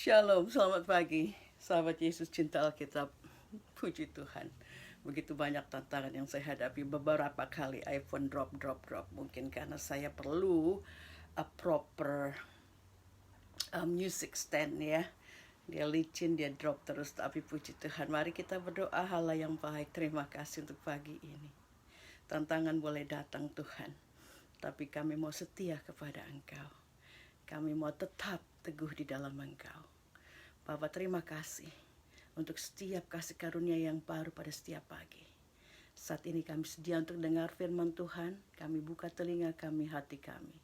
Shalom, selamat pagi. Sahabat Yesus cinta Alkitab. Puji Tuhan. Begitu banyak tantangan yang saya hadapi. Beberapa kali iPhone drop. Mungkin karena saya perlu a proper music stand ya. Dia licin, dia drop terus. Tapi puji Tuhan, mari kita berdoa hal yang baik. Terima kasih untuk pagi ini. Tantangan boleh datang Tuhan, tapi kami mau setia kepada Engkau. Kami mau tetap teguh di dalam Engkau. Bapa, terima kasih untuk setiap kasih karunia yang baru pada setiap pagi. Saat ini kami sedia untuk dengar firman Tuhan. Kami buka telinga kami, hati kami.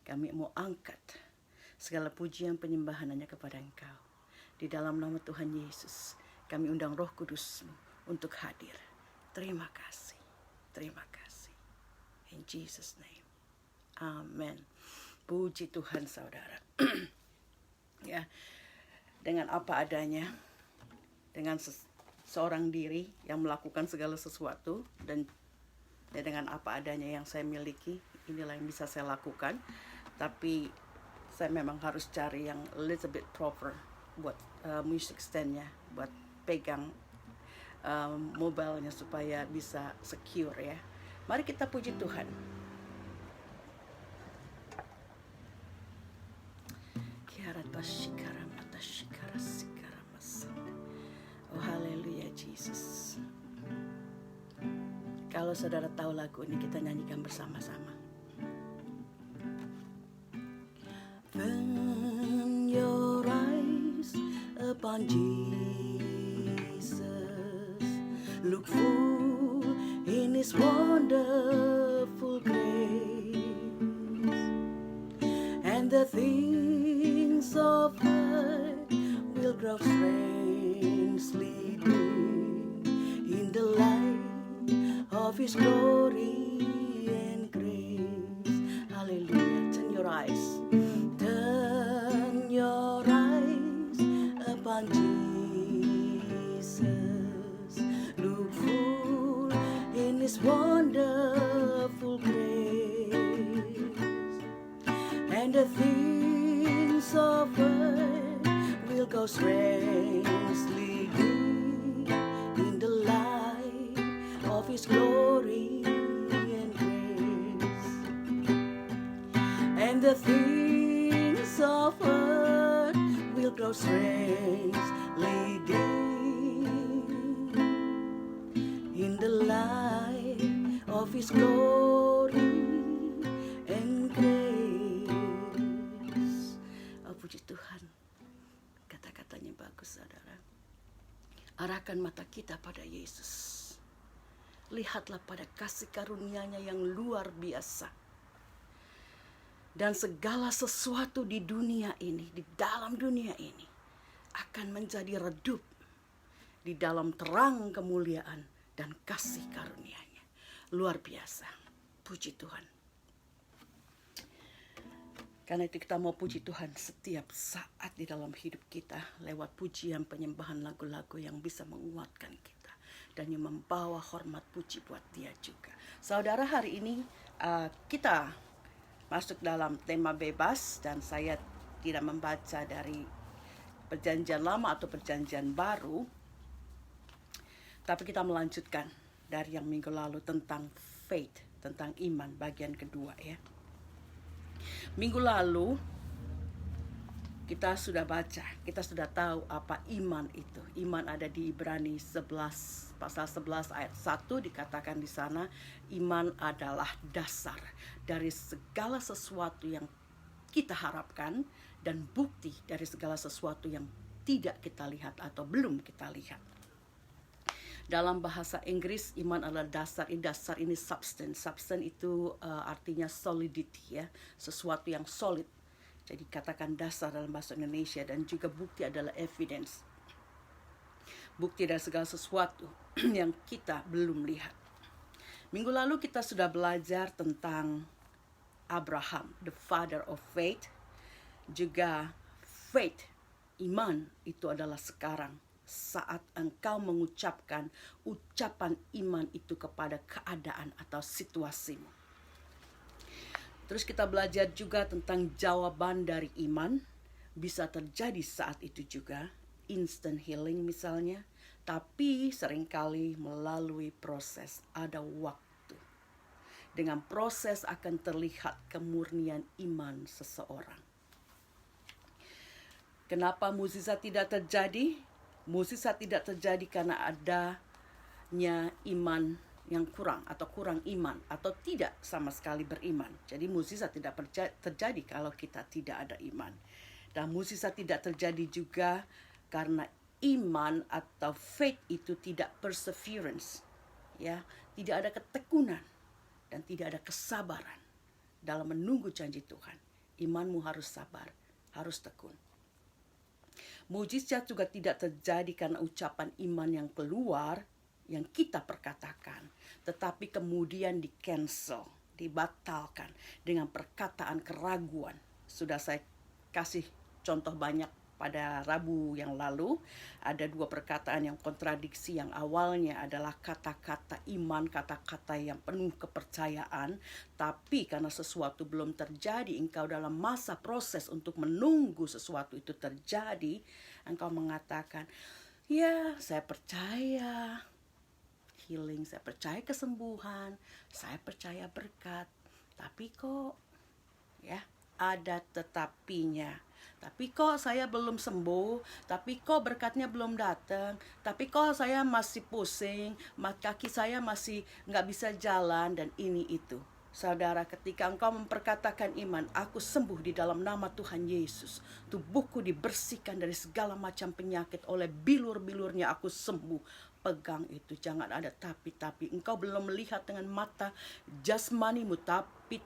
Kami mau angkat segala pujian penyembahan hanya kepada Engkau. Di dalam nama Tuhan Yesus, kami undang Roh Kudus-Mu untuk hadir. Terima kasih. Terima kasih. In Jesus' name. Amen. Puji Tuhan saudara. Ya, dengan apa adanya, dengan seorang diri yang melakukan segala sesuatu, dan dengan apa adanya yang saya miliki, inilah yang bisa saya lakukan. Tapi saya memang harus cari yang a little bit proper buat music stand-nya, buat pegang mobilenya supaya bisa secure ya. Mari kita puji Tuhan. Oh haleluya Jesus. Kalau saudara tahu lagu ini, kita nyanyikan bersama-sama. Turn your eyes upon Jesus, look full in His wonderful grace, and the things of earth will grow strangely dim in the light of His glory and grace. Hallelujah. Turn your eyes. Turn your eyes upon Jesus. Look full in His wonderful grace, and the things of earth will go strangely dim in the light of His glory and grace, and the things of earth will grow strangely dim in the light of His glory and grace. Oh, puji Tuhan. Kata-katanya bagus, saudara. Arahkan mata kita pada Yesus. Lihatlah pada kasih karunia-Nya yang luar biasa. Dan segala sesuatu di dunia ini, di dalam dunia ini, akan menjadi redup di dalam terang kemuliaan dan kasih karunia-Nya. Luar biasa. Puji Tuhan. Karena itu kita mau puji Tuhan setiap saat di dalam hidup kita lewat pujian, penyembahan, lagu-lagu yang bisa menguatkan kita dan yang membawa hormat puji buat Dia juga. Saudara, hari ini kita masuk dalam tema bebas, dan saya tidak membaca dari Perjanjian Lama atau Perjanjian Baru, tapi kita melanjutkan dari yang minggu lalu tentang faith, tentang iman bagian kedua ya. Minggu lalu kita sudah baca, kita sudah tahu apa iman itu. Iman ada di Ibrani 11, pasal 11 ayat 1 dikatakan di sana, iman adalah dasar dari segala sesuatu yang kita harapkan dan bukti dari segala sesuatu yang tidak kita lihat atau belum kita lihat. Dalam bahasa Inggris, iman adalah dasar. Dasar ini substance. Substance itu artinya solidity ya, sesuatu yang solid. Jadi katakan dasar dalam bahasa Indonesia, dan juga bukti adalah evidence. Bukti dari segala sesuatu yang kita belum lihat. Minggu lalu kita sudah belajar tentang Abraham, the father of faith. Juga faith, iman itu adalah sekarang. Saat engkau mengucapkan ucapan iman itu kepada keadaan atau situasimu. Terus kita belajar juga tentang jawaban dari iman. bisa terjadi saat itu juga, instant healing misalnya, tapi seringkali melalui proses, ada waktu. Dengan proses akan terlihat kemurnian iman seseorang. Kenapa mukjizat tidak terjadi? Mukjizat tidak terjadi karena adanya iman yang kurang atau kurang iman atau tidak sama sekali beriman. Jadi mukjizat tidak terjadi kalau kita tidak ada iman. Dan mukjizat tidak terjadi juga karena iman atau faith itu tidak perseverance, ya, tidak ada ketekunan dan tidak ada kesabaran dalam menunggu janji Tuhan. Imanmu harus sabar, harus tekun. Mukjizat juga tidak terjadi karena ucapan iman yang keluar, yang kita perkatakan, tetapi kemudian di-cancel, dibatalkan dengan perkataan keraguan. Sudah saya kasih contoh banyak pada Rabu yang lalu. Ada dua perkataan yang kontradiksi. Yang awalnya adalah kata-kata iman, kata-kata yang penuh kepercayaan. Tapi karena sesuatu belum terjadi, engkau dalam masa proses untuk menunggu sesuatu itu terjadi, engkau mengatakan, ya saya percaya healing, saya percaya kesembuhan, saya percaya berkat. Tapi kok ya ada tetapinya. Tapi kok saya belum sembuh, tapi kok berkatnya belum datang, tapi kok saya masih pusing, kaki saya masih nggak bisa jalan, dan ini itu. Saudara, ketika engkau memperkatakan iman, aku sembuh di dalam nama Tuhan Yesus. Tubuhku dibersihkan dari segala macam penyakit, oleh bilur-bilurnya aku sembuh. Pegang itu, jangan ada tapi. Engkau belum melihat dengan mata jasmanimu, tapi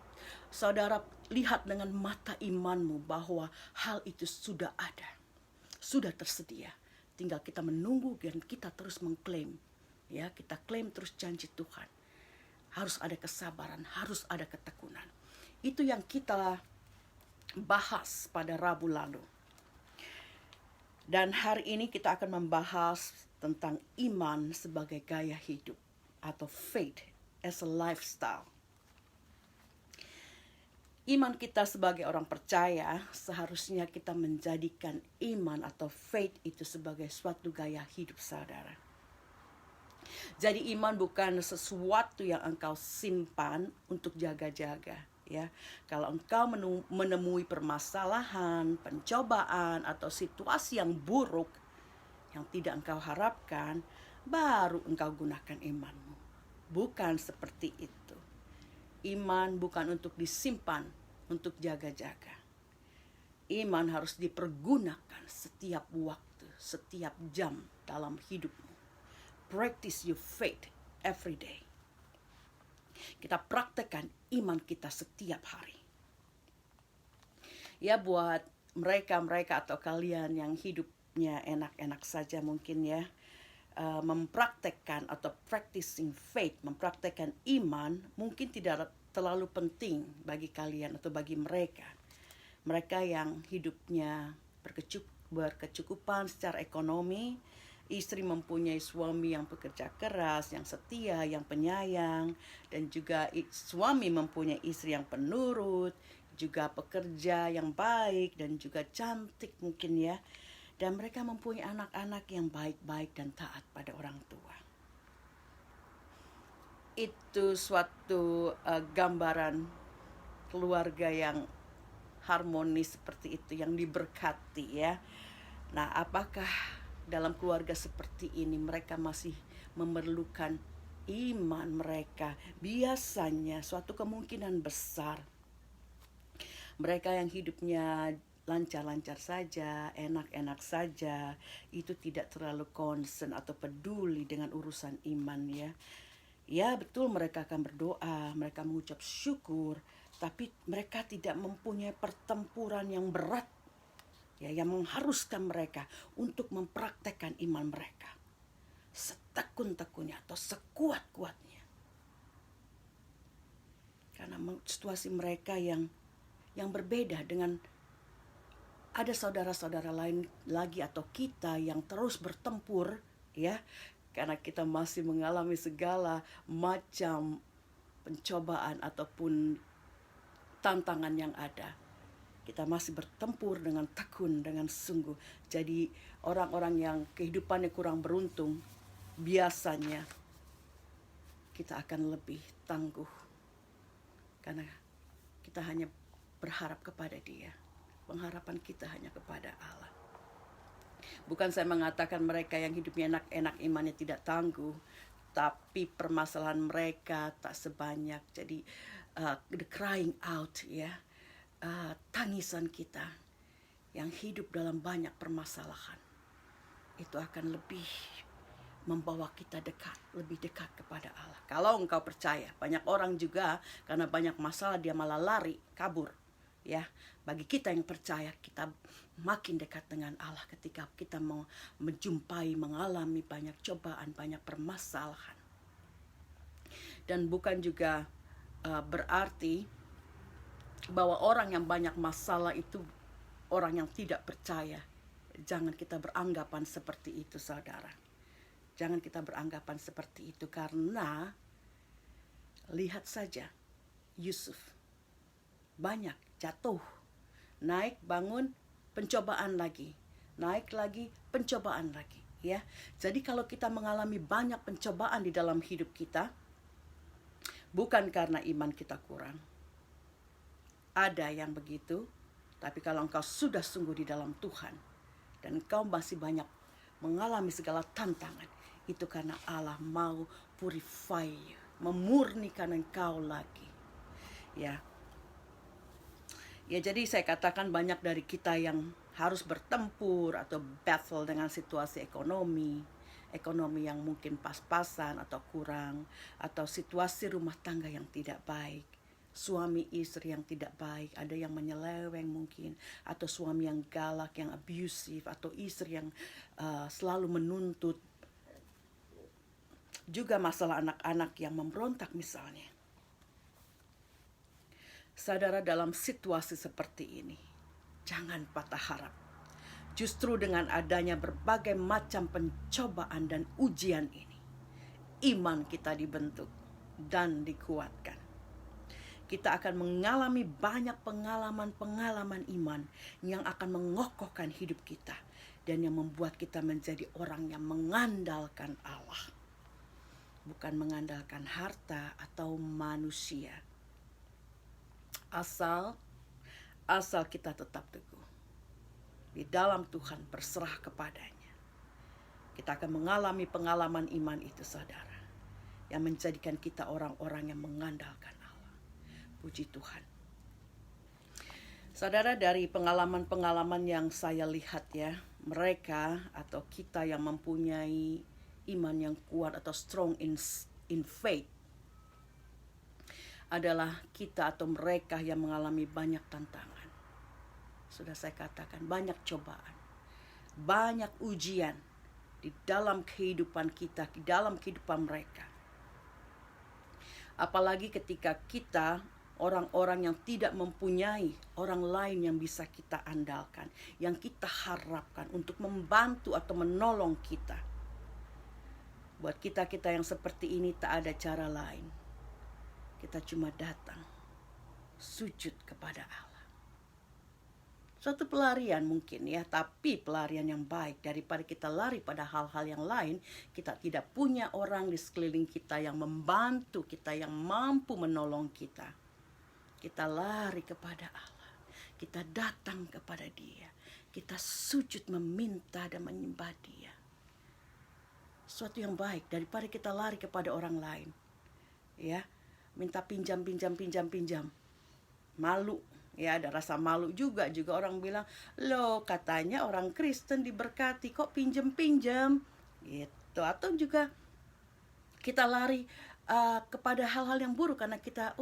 saudara lihat dengan mata imanmu bahwa hal itu sudah ada, sudah tersedia. Tinggal kita menunggu dan kita terus mengklaim. Ya, kita klaim terus janji Tuhan. Harus ada kesabaran, harus ada ketekunan. Itu yang kita bahas pada Rabu lalu. Dan hari ini kita akan membahas tentang iman sebagai gaya hidup atau faith as a lifestyle. Iman kita sebagai orang percaya, seharusnya kita menjadikan iman atau faith itu sebagai suatu gaya hidup saudara. Jadi iman bukan sesuatu yang engkau simpan untuk jaga-jaga, ya. Kalau engkau menemui permasalahan, pencobaan atau situasi yang buruk yang tidak engkau harapkan, baru engkau gunakan imanmu. Bukan seperti itu. Iman bukan untuk disimpan, untuk jaga-jaga. Iman harus dipergunakan setiap waktu, setiap jam dalam hidupmu. Practice your faith every day. Kita praktekkan iman kita setiap hari. Ya, buat mereka atau kalian yang hidupnya enak-enak saja mungkin ya, mempraktekkan atau practicing faith, mempraktekkan iman mungkin tidak terlalu penting bagi kalian atau bagi mereka. Mereka yang hidupnya berkecukupan secara ekonomi, istri mempunyai suami yang bekerja keras, yang setia, yang penyayang, dan juga suami mempunyai istri yang penurut, juga pekerja yang baik dan juga cantik mungkin ya. Dan mereka mempunyai anak-anak yang baik-baik dan taat pada orang tua. Itu suatu gambaran keluarga yang harmonis seperti itu, yang diberkati ya. Nah, apakah dalam keluarga seperti ini mereka masih memerlukan iman mereka? Biasanya suatu kemungkinan besar mereka yang hidupnya lancar-lancar saja, enak-enak saja, itu tidak terlalu concern atau peduli dengan urusan iman ya. Ya betul, mereka akan berdoa, mereka mengucap syukur, tapi mereka tidak mempunyai pertempuran yang berat ya, yang mengharuskan mereka untuk mempraktekkan iman mereka setekun-tekunnya atau sekuat-kuatnya. Karena situasi mereka yang berbeda dengan ada saudara-saudara lain lagi atau kita yang terus bertempur ya, karena kita masih mengalami segala macam pencobaan ataupun tantangan yang ada. Kita masih bertempur dengan tekun, dengan sungguh. Jadi orang-orang yang kehidupannya kurang beruntung, biasanya kita akan lebih tangguh. Karena kita hanya berharap kepada Dia. Pengharapan kita hanya kepada Allah. Bukan saya mengatakan mereka yang hidupnya enak-enak imannya tidak tangguh, tapi permasalahan mereka tak sebanyak. Jadi the crying out, ya, tangisan kita yang hidup dalam banyak permasalahan, itu akan lebih membawa kita dekat, lebih dekat kepada Allah. Kalau engkau percaya, banyak orang juga karena banyak masalah dia malah lari, kabur. Ya, bagi kita yang percaya, kita makin dekat dengan Allah ketika kita mau menjumpai, mengalami banyak cobaan, banyak permasalahan. Dan bukan juga berarti bahwa orang yang banyak masalah itu orang yang tidak percaya. Jangan kita beranggapan seperti itu, saudara. Jangan kita beranggapan seperti itu, karena lihat saja Yusuf. Banyak jatuh, naik, bangun, pencobaan lagi, naik lagi, pencobaan lagi, ya. Jadi kalau kita mengalami banyak pencobaan di dalam hidup kita, bukan karena iman kita kurang. Ada yang begitu, tapi kalau engkau sudah sungguh di dalam Tuhan dan engkau masih banyak mengalami segala tantangan, itu karena Allah mau purify, memurnikan engkau lagi. Ya, jadi saya katakan banyak dari kita yang harus bertempur atau battle dengan situasi ekonomi yang mungkin pas-pasan atau kurang, atau situasi rumah tangga yang tidak baik, suami istri yang tidak baik, ada yang menyeleweng mungkin, atau suami yang galak, yang abusive, atau istri yang selalu menuntut. Juga masalah anak-anak yang memberontak misalnya. Saudara, dalam situasi seperti ini, jangan patah harap. Justru dengan adanya berbagai macam pencobaan dan ujian ini, iman kita dibentuk dan dikuatkan. Kita akan mengalami banyak pengalaman-pengalaman iman yang akan mengokohkan hidup kita dan yang membuat kita menjadi orang yang mengandalkan Allah, bukan mengandalkan harta atau manusia. Asal kita tetap teguh di dalam Tuhan, berserah kepadanya, kita akan mengalami pengalaman iman itu, saudara, yang menjadikan kita orang-orang yang mengandalkan Allah. Puji Tuhan. Saudara, dari pengalaman-pengalaman yang saya lihat, ya, mereka atau kita yang mempunyai iman yang kuat atau strong in faith adalah kita atau mereka yang mengalami banyak tantangan. Sudah saya katakan, banyak cobaan, banyak ujian di dalam kehidupan kita, di dalam kehidupan mereka. Apalagi ketika kita orang-orang yang tidak mempunyai orang lain yang bisa kita andalkan, yang kita harapkan untuk membantu atau menolong kita. Buat kita-kita yang seperti ini tak ada cara lain. Kita cuma datang, sujud kepada Allah. Suatu pelarian mungkin, ya, tapi pelarian yang baik. Daripada kita lari pada hal-hal yang lain, kita tidak punya orang di sekeliling kita yang membantu kita, yang mampu menolong kita. Kita lari kepada Allah, kita datang kepada Dia, kita sujud meminta dan menyembah Dia. Suatu yang baik daripada kita lari kepada orang lain, ya, minta pinjam. Malu, ya, ada rasa malu juga orang bilang, loh, katanya orang Kristen diberkati kok pinjam gitu. Atau juga kita lari kepada hal-hal yang buruk karena kita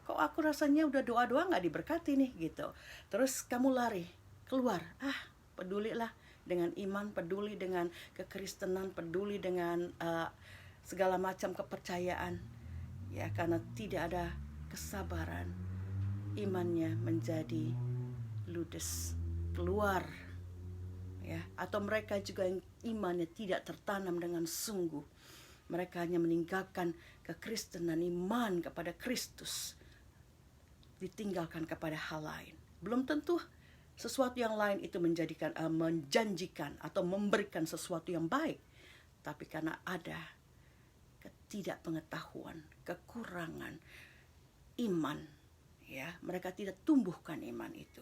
kok aku rasanya udah doa-doa gak diberkati nih gitu. Terus kamu lari keluar, pedulilah dengan iman, peduli dengan kekristenan, peduli dengan segala macam kepercayaan, ya, karena tidak ada kesabaran, imannya menjadi ludes, keluar, ya. Atau mereka juga yang imannya tidak tertanam dengan sungguh, mereka hanya meninggalkan kekristenan, iman kepada Kristus, ditinggalkan kepada hal lain. Belum tentu sesuatu yang lain itu menjanjikan atau memberikan sesuatu yang baik. Tapi karena ada ketidakpengetahuan, kekurangan iman, ya, mereka tidak tumbuhkan iman itu.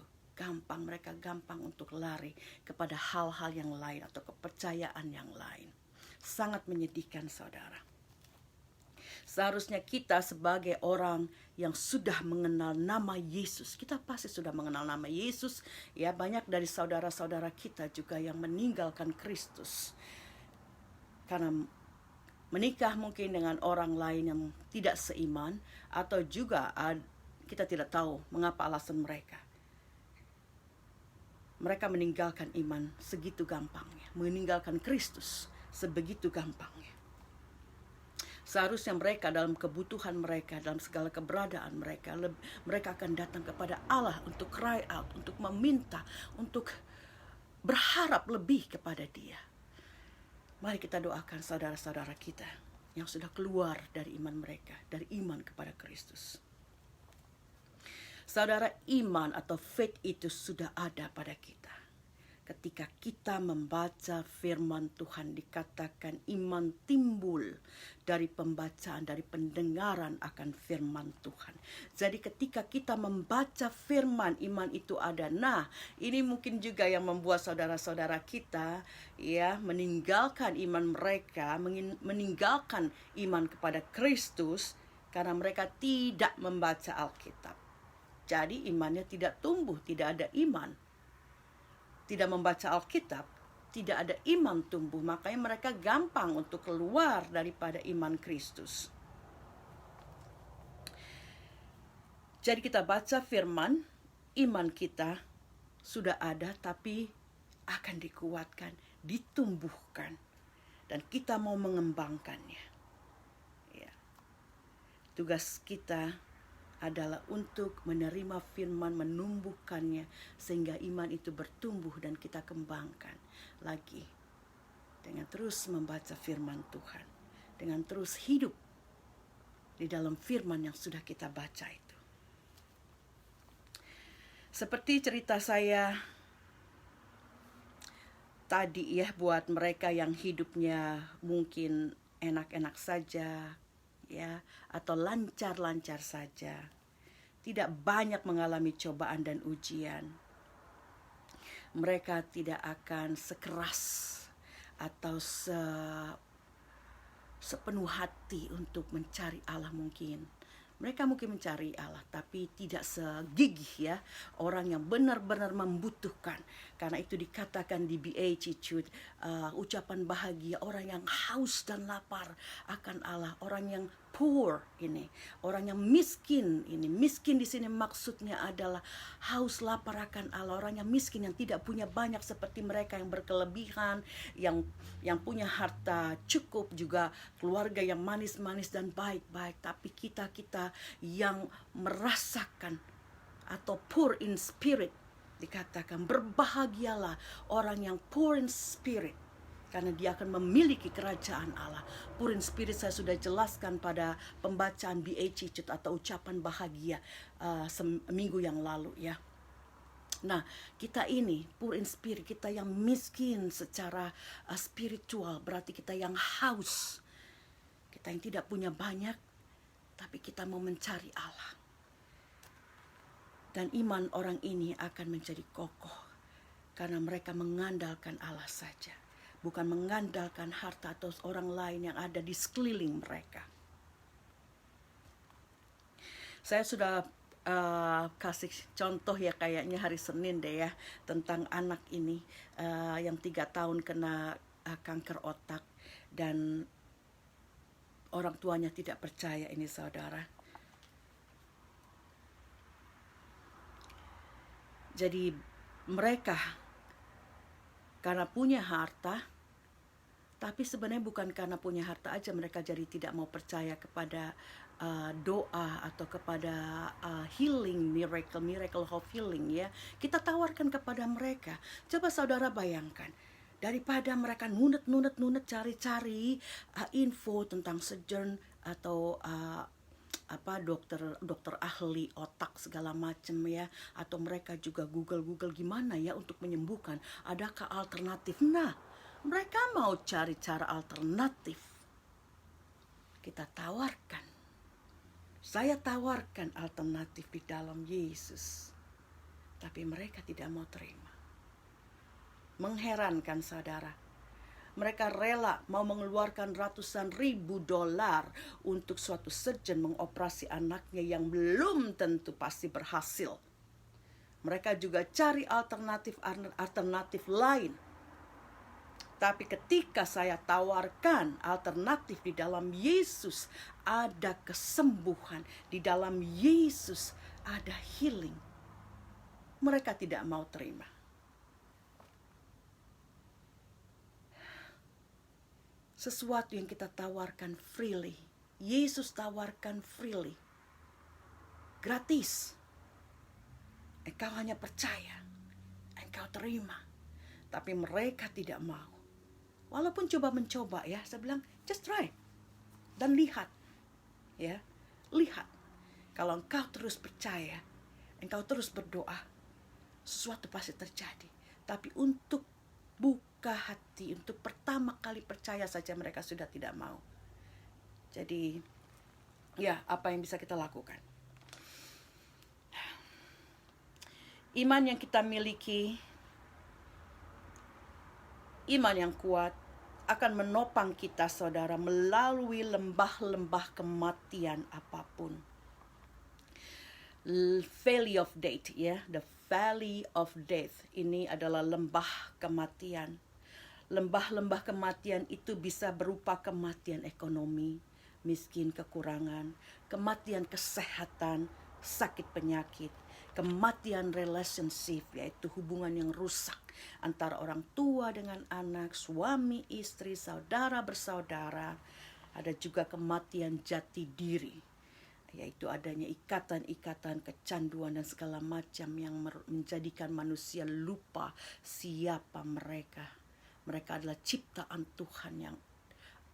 Mereka gampang untuk lari kepada hal-hal yang lain atau kepercayaan yang lain. Sangat menyedihkan, saudara. Seharusnya kita sebagai orang yang sudah mengenal nama Yesus, kita pasti sudah mengenal nama Yesus. Ya, banyak dari saudara-saudara kita juga yang meninggalkan Kristus karena menikah mungkin dengan orang lain yang tidak seiman, atau juga kita tidak tahu mengapa alasan mereka. Mereka meninggalkan iman segitu gampangnya, meninggalkan Kristus sebegitu gampangnya. Seharusnya mereka dalam kebutuhan mereka, dalam segala keberadaan mereka, mereka akan datang kepada Allah untuk cry out, untuk meminta, untuk berharap lebih kepada Dia. Mari kita doakan saudara-saudara kita yang sudah keluar dari iman mereka, dari iman kepada Kristus. Saudara, iman atau faith itu sudah ada pada kita. Ketika kita membaca firman Tuhan, dikatakan iman timbul dari pembacaan, dari pendengaran akan firman Tuhan. Jadi ketika kita membaca firman, iman itu ada. Nah, ini mungkin juga yang membuat saudara-saudara kita ya meninggalkan iman mereka, meninggalkan iman kepada Kristus karena mereka tidak membaca Alkitab. Jadi imannya tidak tumbuh, tidak ada iman. Tidak membaca Alkitab, tidak ada iman tumbuh. Makanya mereka gampang untuk keluar daripada iman Kristus. Jadi kita baca firman, iman kita sudah ada tapi akan dikuatkan, ditumbuhkan. Dan kita mau mengembangkannya. Ya. Tugas kita adalah untuk menerima firman, menumbuhkannya sehingga iman itu bertumbuh dan kita kembangkan lagi dengan terus membaca firman Tuhan, dengan terus hidup di dalam firman yang sudah kita baca itu. Seperti cerita saya tadi ya, buat mereka yang hidupnya mungkin enak-enak saja, ya, atau lancar-lancar saja, tidak banyak mengalami cobaan dan ujian, mereka tidak akan sekeras atau sepenuh hati untuk mencari Allah mungkin. Mereka mungkin mencari Allah, tapi tidak segigih ya orang yang benar-benar membutuhkan. Karena itu dikatakan di Beatitude, ucapan bahagia orang yang haus dan lapar akan Allah, orang yang poor ini, orang yang miskin ini. Miskin di sini maksudnya adalah haus lapar akan Allah, orang yang miskin yang tidak punya banyak seperti mereka yang berkelebihan, yang punya harta cukup, juga keluarga yang manis-manis dan baik-baik. Tapi kita yang merasakan atau poor in spirit, dikatakan berbahagialah orang yang poor in spirit, karena dia akan memiliki kerajaan Allah. Poor in spirit saya sudah jelaskan pada pembacaan Beatitude atau ucapan bahagia seminggu yang lalu ya. Nah, kita ini poor in spirit, kita yang miskin secara spiritual, berarti kita yang haus, kita yang tidak punya banyak, tapi kita mau mencari Allah. Dan iman orang ini akan menjadi kokoh karena mereka mengandalkan Allah saja, bukan mengandalkan harta atau orang lain yang ada di sekeliling mereka. Saya sudah kasih contoh ya kayaknya hari Senin deh ya, tentang anak ini yang 3 tahun kena kanker otak dan orang tuanya tidak percaya ini, saudara. Jadi mereka karena punya harta, tapi sebenarnya bukan karena punya harta aja mereka jadi tidak mau percaya kepada doa atau kepada healing, miracle of healing ya. Kita tawarkan kepada mereka. Coba saudara bayangkan, daripada mereka nunet cari-cari info tentang Sojourn atau dokter ahli otak segala macam ya, atau mereka juga Google gimana ya untuk menyembuhkan, adakah alternatif. Nah, mereka mau cari cara alternatif. Kita tawarkan, saya tawarkan alternatif di dalam Yesus, tapi mereka tidak mau terima. Mengherankan saudara, mereka rela mau mengeluarkan ratusan ribu dolar untuk suatu surgeon mengoperasi anaknya yang belum tentu pasti berhasil. Mereka juga cari alternatif lain. Tapi ketika saya tawarkan alternatif di dalam Yesus, ada kesembuhan. Di dalam Yesus ada healing. Mereka tidak mau terima. Sesuatu yang kita tawarkan freely, Yesus tawarkan freely, gratis. Engkau hanya percaya, engkau terima. Tapi mereka tidak mau. Walaupun mencoba ya, saya bilang just try dan lihat, ya, lihat. Kalau engkau terus percaya, engkau terus berdoa, sesuatu pasti terjadi. Tapi untuk buka hati, untuk pertama kali percaya saja mereka sudah tidak mau. Jadi, ya, apa yang bisa kita lakukan? Iman yang kita miliki, iman yang kuat akan menopang kita, saudara, melalui lembah-lembah kematian apapun. Valley of Death, ya, the Valley of Death ini adalah lembah kematian. Lembah-lembah kematian itu bisa berupa kematian ekonomi, miskin, kekurangan, kematian kesehatan, sakit penyakit, kematian relationship, yaitu hubungan yang rusak antara orang tua dengan anak, suami, istri, saudara bersaudara. Ada juga kematian jati diri, yaitu adanya ikatan-ikatan, kecanduan dan segala macam yang menjadikan manusia lupa siapa mereka. Mereka adalah ciptaan Tuhan yang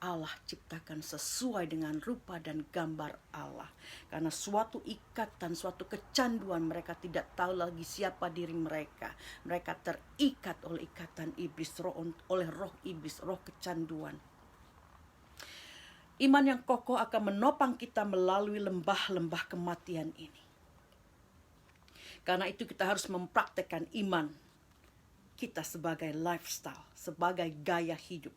Allah ciptakan sesuai dengan rupa dan gambar Allah. Karena suatu ikatan, suatu kecanduan, mereka tidak tahu lagi siapa diri mereka. Mereka terikat oleh ikatan iblis, oleh roh iblis, roh kecanduan. Iman yang kokoh akan menopang kita melalui lembah-lembah kematian ini. Karena itu kita harus mempraktekkan iman kita sebagai lifestyle, sebagai gaya hidup.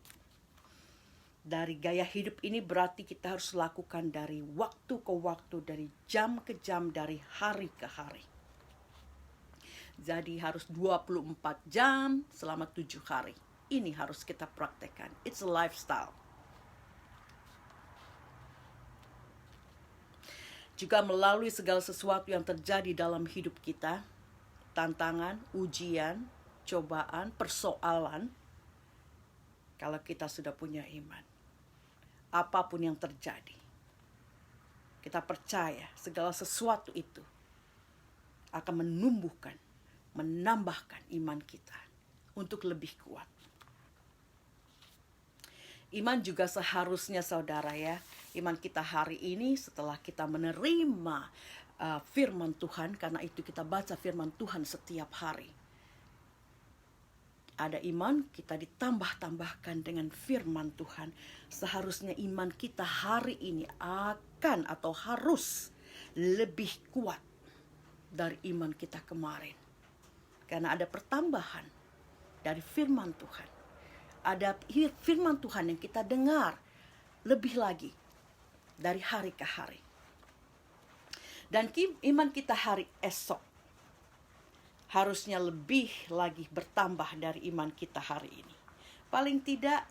Dari gaya hidup ini berarti kita harus lakukan dari waktu ke waktu, dari jam ke jam, dari hari ke hari. Jadi harus 24 jam selama 7 hari. Ini harus kita praktekkan. It's a lifestyle. Juga melalui segala sesuatu yang terjadi dalam hidup kita, tantangan, ujian, cobaan, persoalan, kalau kita sudah punya iman, apapun yang terjadi, kita percaya segala sesuatu itu akan menumbuhkan, menambahkan iman kita untuk lebih kuat. Iman juga seharusnya, saudara, ya, iman kita hari ini setelah kita menerima firman Tuhan, karena itu kita baca firman Tuhan setiap hari. Ada iman, kita ditambah-tambahkan dengan firman Tuhan. Seharusnya iman kita hari ini akan atau harus lebih kuat dari iman kita kemarin. Karena ada pertambahan dari firman Tuhan. Ada firman Tuhan yang kita dengar lebih lagi dari hari ke hari. Dan iman kita hari esok harusnya lebih lagi bertambah dari iman kita hari ini. Paling tidak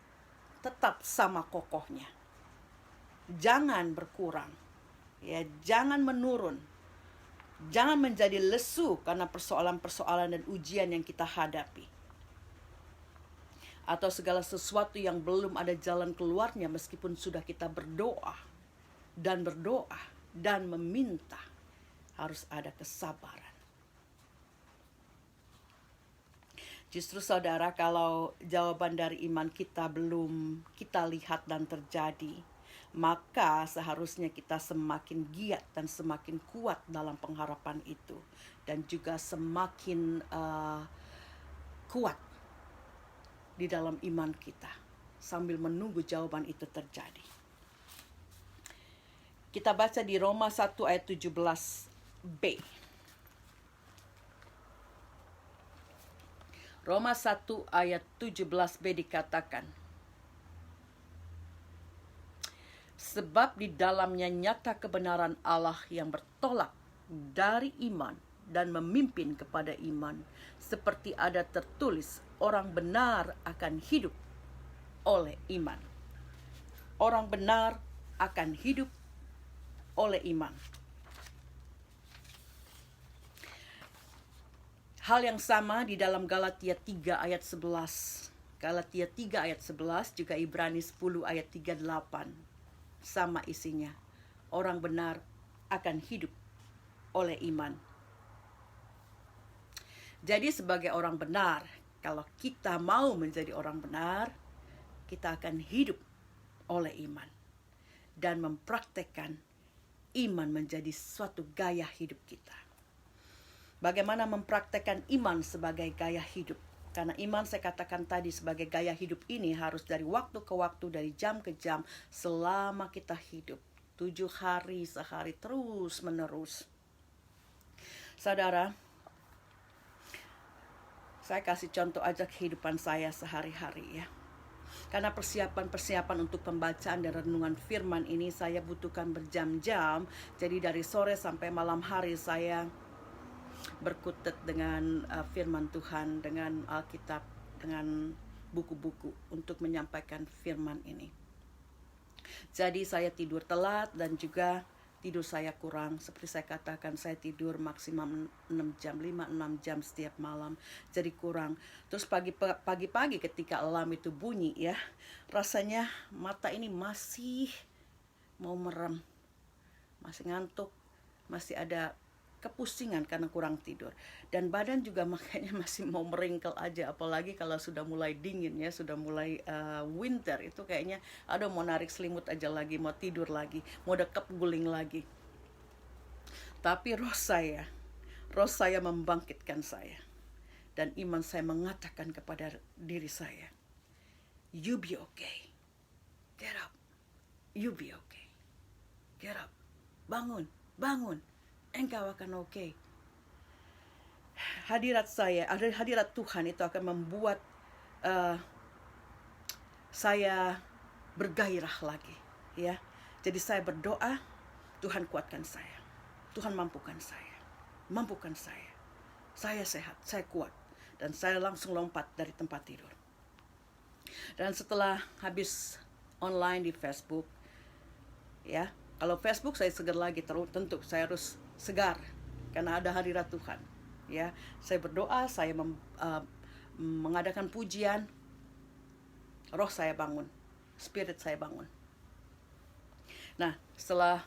tetap sama kokohnya. Jangan berkurang. Ya, jangan menurun. Jangan menjadi lesu karena persoalan-persoalan dan ujian yang kita hadapi. Atau segala sesuatu yang belum ada jalan keluarnya meskipun sudah kita berdoa dan meminta. Harus ada kesabaran. Justru saudara, kalau jawaban dari iman kita belum kita lihat dan terjadi, maka seharusnya kita semakin giat dan semakin kuat dalam pengharapan itu, dan juga semakin kuat di dalam iman kita sambil menunggu jawaban itu terjadi. Kita baca di Roma 1 ayat 17b. Roma 1 ayat 17b dikatakan, sebab di dalamnya nyata kebenaran Allah yang bertolak dari iman dan memimpin kepada iman, seperti ada tertulis, orang benar akan hidup oleh iman. Orang benar akan hidup oleh iman. Hal yang sama di dalam Galatia 3 ayat 11. Galatia 3 ayat 11, juga Ibrani 10 ayat 38. Sama isinya. Orang benar akan hidup oleh iman. Jadi sebagai orang benar, kalau kita mau menjadi orang benar, kita akan hidup oleh iman dan mempraktekkan iman menjadi suatu gaya hidup kita. Bagaimana mempraktekkan iman sebagai gaya hidup? Karena iman, saya katakan tadi, sebagai gaya hidup ini harus dari waktu ke waktu, dari jam ke jam, selama kita hidup. 7 hari sehari, terus menerus. Saudara, saya kasih contoh aja kehidupan saya sehari-hari ya. Karena persiapan untuk pembacaan dan renungan firman ini saya butuhkan berjam-jam. Jadi dari sore sampai malam hari saya berkutat dengan firman Tuhan, dengan Alkitab, dengan buku-buku untuk menyampaikan firman ini. Jadi saya tidur telat dan juga tidur saya kurang. Seperti saya katakan, saya tidur maksimum 6 jam, 5-6 jam setiap malam. Jadi kurang. Terus pagi-pagi ketika alarm itu bunyi ya, rasanya mata ini masih mau merem, masih ngantuk, masih ada kepusingan karena kurang tidur, dan badan juga makanya masih mau meringkel aja, apalagi kalau sudah mulai dingin ya, sudah mulai winter, itu kayaknya aduh mau narik selimut aja lagi, mau tidur lagi, mau dekap guling lagi. Tapi roh saya membangkitkan saya, dan iman saya mengatakan kepada diri saya, you be okay, get up, you be okay, get up, bangun, engkau akan oke. Hadirat Tuhan itu akan membuat saya bergairah lagi, ya. Jadi saya berdoa, Tuhan kuatkan saya, Tuhan mampukan saya. Saya sehat, saya kuat, dan saya langsung lompat dari tempat tidur. Dan setelah habis online di Facebook, ya, kalau Facebook saya segar lagi, tentu saya harus segar karena ada hadirat Tuhan. Ya, saya berdoa, saya mengadakan pujian, roh saya bangun, spirit saya bangun. Nah, setelah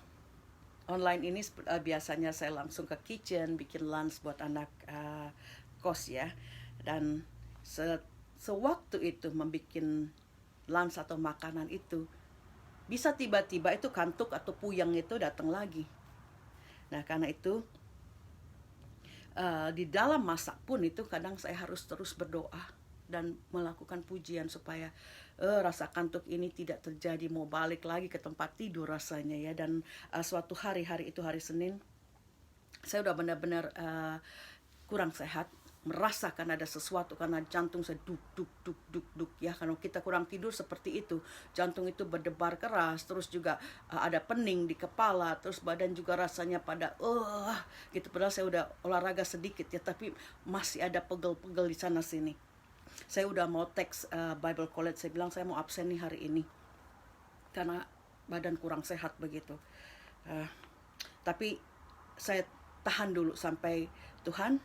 online ini biasanya saya langsung ke kitchen, bikin lunch buat anak kos ya. Dan sewaktu itu membuat lunch atau makanan itu, bisa tiba-tiba itu kantuk atau puyeng itu datang lagi. Nah, karena itu di dalam masak pun itu kadang saya harus terus berdoa dan melakukan pujian supaya rasa kantuk ini tidak terjadi, mau balik lagi ke tempat tidur rasanya ya. Dan suatu hari itu hari Senin, saya udah benar-benar kurang sehat, merasakan ada sesuatu karena jantung saya duk ya. Kalau kita kurang tidur seperti itu, jantung itu berdebar keras, terus juga ada pening di kepala, terus badan juga rasanya pada gitu. Padahal saya udah olahraga sedikit ya, tapi masih ada pegel-pegel di sana sini. Saya udah mau teks Bible College, saya bilang saya mau absen nih hari ini karena badan kurang sehat begitu. Tapi saya tahan dulu sampai Tuhan,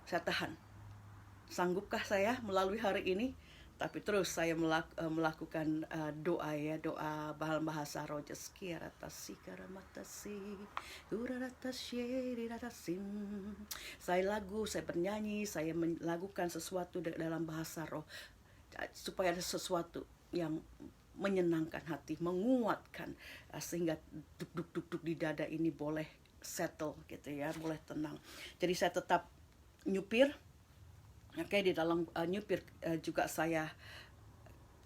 saya tahan. Sanggupkah saya melalui hari ini? Tapi terus saya melakukan doa ya, doa bahasa roh. Saya bernyanyi, saya melakukan sesuatu dalam bahasa roh supaya ada sesuatu yang menyenangkan hati, menguatkan, sehingga duk-duk-duk di dada ini boleh settle gitu ya, boleh tenang. Jadi saya tetap nyupir. Oke, di dalam nyupir juga saya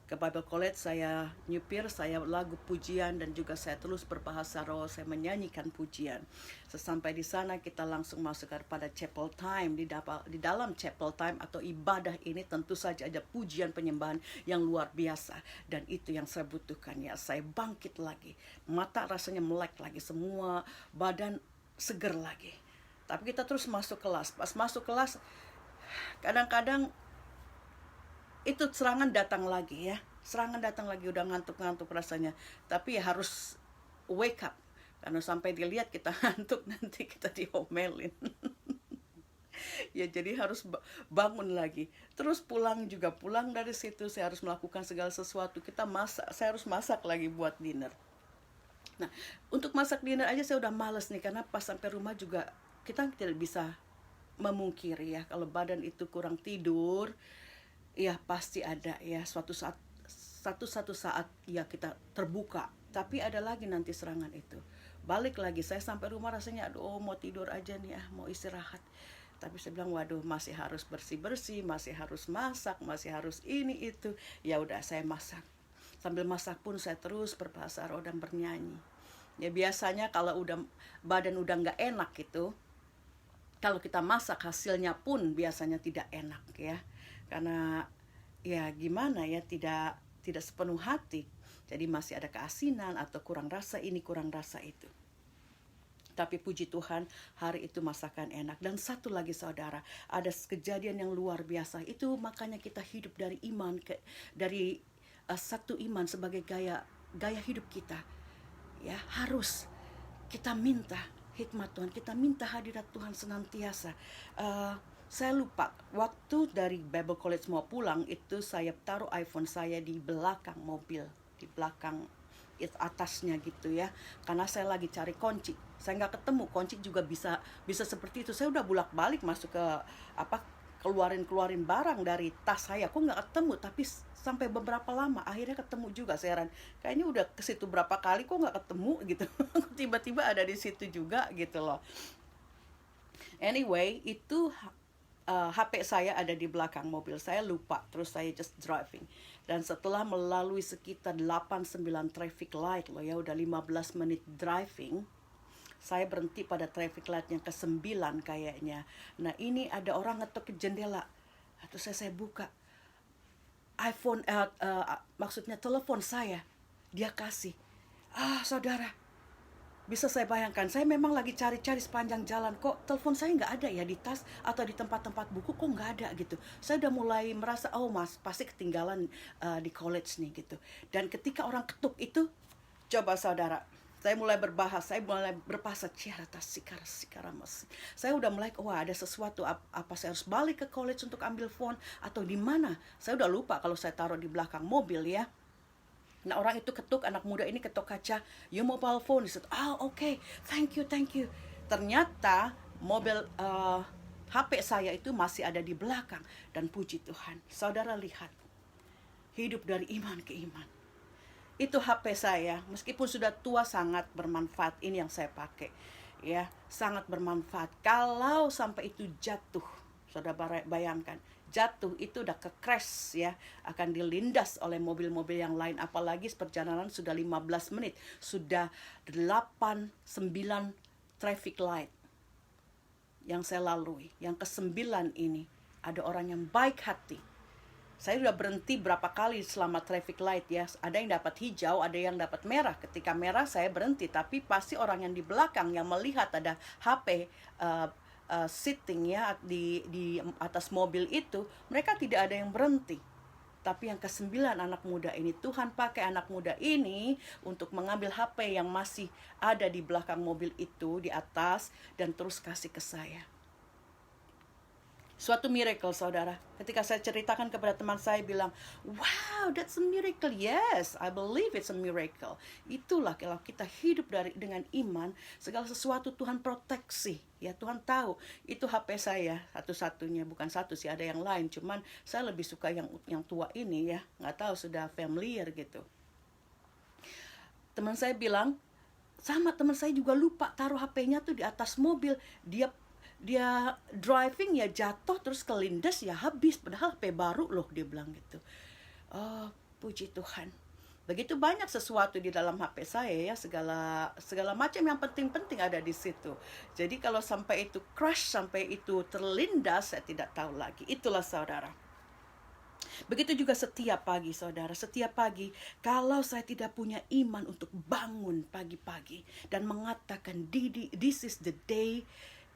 ke Bible College, saya nyupir, saya lagu pujian, dan juga saya terus berbahasa roh, saya menyanyikan pujian. Sesampai di sana kita langsung masuk kepada chapel time. Di dalam chapel time atau ibadah ini tentu saja ada pujian penyembahan yang luar biasa, dan itu yang saya butuhkan ya. Saya bangkit lagi, mata rasanya melek lagi, semua badan seger lagi. Tapi kita terus masuk kelas. Pas masuk kelas, kadang-kadang itu serangan datang lagi ya. Serangan datang lagi, udah ngantuk-ngantuk rasanya. Tapi ya harus wake up. Karena sampai dilihat kita ngantuk, nanti kita diomelin. Ya jadi harus bangun lagi. Terus pulang dari situ saya harus melakukan segala sesuatu. Saya harus masak lagi buat dinner. Nah, untuk masak dinner aja saya udah males nih, karena pas sampai rumah juga kita tidak bisa memungkiri ya, kalau badan itu kurang tidur, ya pasti ada ya satu saat ya kita terbuka. Tapi ada lagi nanti serangan itu. Balik lagi, saya sampai rumah rasanya aduh mau tidur aja nih, mau istirahat. Tapi saya bilang waduh, masih harus bersih-bersih, masih harus masak, masih harus ini itu. Ya udah, saya masak. Sambil masak pun saya terus berbahasa roh dan bernyanyi. Ya biasanya kalau badan udah nggak enak gitu, kalau kita masak hasilnya pun biasanya tidak enak ya. Karena ya gimana ya, tidak sepenuh hati. Jadi masih ada keasinan atau kurang rasa ini, kurang rasa itu. Tapi puji Tuhan, hari itu masakan enak. Dan satu lagi saudara, ada kejadian yang luar biasa. Itu makanya kita hidup dari iman, dari satu iman sebagai gaya hidup kita. Ya, harus kita minta hikmat Tuhan, kita minta hadirat Tuhan senantiasa. Saya lupa, waktu dari Bible College mau pulang, itu saya taruh iPhone saya di belakang mobil, di belakang atasnya gitu ya, karena saya lagi cari kunci. Saya nggak ketemu kunci, juga bisa seperti itu. Saya udah bolak-balik masuk ke keluarin barang dari tas saya, kok nggak ketemu. Tapi sampai beberapa lama akhirnya ketemu juga. Saya heran, kayaknya udah ke situ berapa kali kok nggak ketemu gitu. Tiba-tiba ada di situ juga gitu loh. Anyway, itu HP saya ada di belakang mobil. Saya lupa, terus saya just driving. Dan setelah melalui sekitar 8-9 traffic light loh ya, udah 15 menit driving, saya berhenti pada traffic light yang ke-9 kayaknya. Nah ini ada orang ngetok ke jendela. Terus saya buka. iPhone, maksudnya telepon saya. Dia kasih. Saudara, bisa saya bayangkan, saya memang lagi cari-cari sepanjang jalan, kok telepon saya nggak ada ya di tas atau di tempat-tempat buku, kok nggak ada gitu. Saya udah mulai merasa, oh mas, pasti ketinggalan di college nih gitu. Dan ketika orang ketuk itu, coba saudara, saya mulai berbahasa sikara mas. Saya udah mulai, wah ada sesuatu, apa saya harus balik ke college untuk ambil phone atau di mana? Saya udah lupa kalau saya taruh di belakang mobil ya. Nah orang itu ketuk, anak muda ini ketuk kaca, your mobile phone. Dia said, okay, thank you. Ternyata mobil HP saya itu masih ada di belakang. Dan puji Tuhan, saudara lihat, hidup dari iman ke iman. Itu HP saya, meskipun sudah tua, sangat bermanfaat. Ini yang saya pakai, ya, sangat bermanfaat. Kalau sampai itu jatuh, saudara bayangkan, jatuh itu udah ke crash ya, akan dilindas oleh mobil-mobil yang lain. Apalagi perjalanan sudah 15 menit, sudah 8-9 traffic light yang saya lalui. Yang ke-9 ini ada orang yang baik hati. Saya sudah berhenti berapa kali selama traffic light ya. Ada yang dapat hijau, ada yang dapat merah. Ketika merah saya berhenti, tapi pasti orang yang di belakang yang melihat ada HP sitting ya di atas mobil itu, mereka tidak ada yang berhenti. Tapi yang ke-9 anak muda ini, Tuhan pakai anak muda ini untuk mengambil HP yang masih ada di belakang mobil itu, di atas, dan terus kasih ke saya. Suatu miracle saudara. Ketika saya ceritakan kepada teman saya, bilang, wow, that's a miracle. Yes, I believe it's a miracle. Itulah kalau kita hidup dengan iman, segala sesuatu Tuhan proteksi. Ya Tuhan tahu, itu HP saya satu-satunya, bukan satu sih, ada yang lain. Cuman saya lebih suka yang tua ini ya, nggak tahu sudah familiar gitu. teman saya bilang, sama teman saya juga lupa taruh HP-nya tuh di atas mobil. Dia driving ya jatuh, terus kelindes ya habis, padahal HP baru loh, dia bilang gitu. Oh, puji Tuhan. Begitu banyak sesuatu di dalam HP saya ya, segala macam yang penting-penting ada di situ. Jadi kalau sampai itu crash, sampai itu terlindas, saya tidak tahu lagi. Itulah saudara. Begitu juga setiap pagi saudara, setiap pagi kalau saya tidak punya iman untuk bangun pagi-pagi dan mengatakan, this is the day